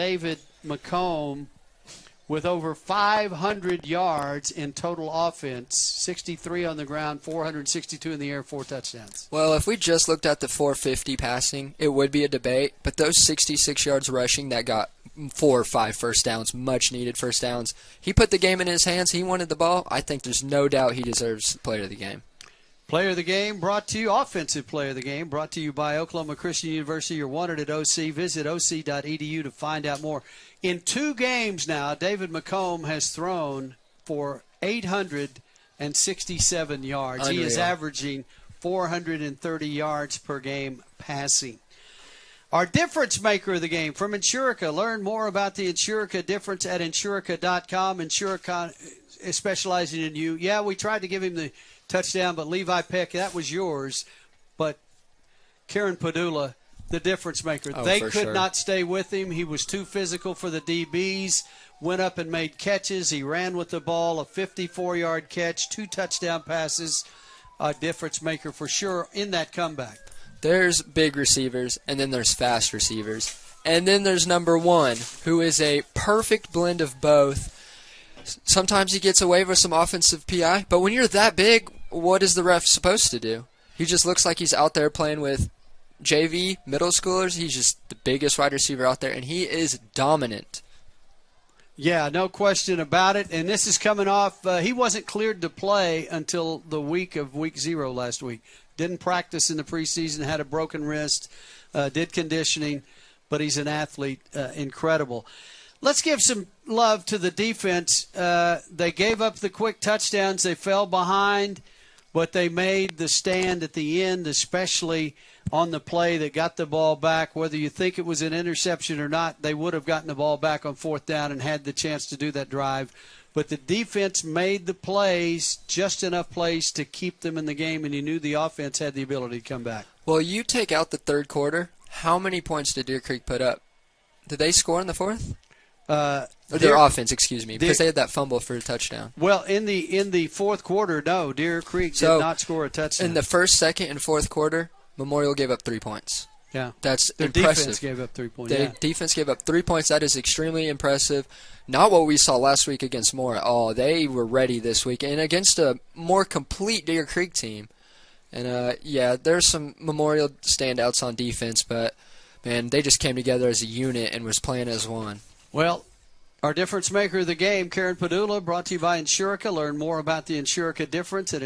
David McComb with over 500 yards in total offense, 63 on the ground, 462 in the air, 4 touchdowns. Well, if we just looked at the 450 passing, it would be a debate. But those 66 yards rushing that got 4 or 5 first downs, much-needed first downs, he put the game in his hands. He wanted the ball. I think there's no doubt he deserves player of the game. Player of the game brought to you, offensive player of the game brought to you by Oklahoma Christian University. You're wanted at OC. Visit oc.edu to find out more. In 2 games now, David McComb has thrown for 867 yards. Unreal. He is averaging 430 yards per game passing. Our difference maker of the game from Insurica. Learn more about the Insurica difference at Insurica.com. Insurica is specializing in you. Yeah, we tried to give him the touchdown, but Levi Peck, that was yours. But Karen Padula, the difference maker. They could not stay with him. He was too physical for the DBs. Went up and made catches. He ran with the ball, a 54-yard catch, 2 touchdown passes. A difference maker for sure in that comeback. There's big receivers, and then there's fast receivers. And then there's number 1, who is a perfect blend of both. Sometimes he gets away with some offensive PI, but when you're that big, what is the ref supposed to do? He just looks like he's out there playing with JV middle schoolers. He's just the biggest wide receiver out there, and he is dominant. Yeah, no question about it. And this is coming off, he wasn't cleared to play until the week of week 0 last week. Didn't practice in the preseason, had a broken wrist, did conditioning, but he's an athlete, incredible. Let's give some love to the defense. They gave up the quick touchdowns. They fell behind, but they made the stand at the end, especially on the play that got the ball back. Whether you think it was an interception or not, they would have gotten the ball back on 4th down and had the chance to do that drive. But the defense made the plays, just enough plays to keep them in the game, and you knew the offense had the ability to come back. Well, you take out the 3rd quarter, how many points did Deer Creek put up? Did they score in the 4th? Their offense, excuse me, because they had that fumble for a touchdown. Well, in the 4th quarter, no, Deer Creek did not score a touchdown. In the 1st, 2nd, and 4th quarter, Memorial gave up 3 points. Yeah, that's their impressive. Defense gave up 3 points. The defense gave up 3 points. That is extremely impressive. Not what we saw last week against Moore at all. They were ready this week, and against a more complete Deer Creek team. And yeah, there's some Memorial standouts on defense, but man, they just came together as a unit and was playing as one. Well, our difference maker of the game, Karen Padula, brought to you by Insurica. Learn more about the Insurica difference at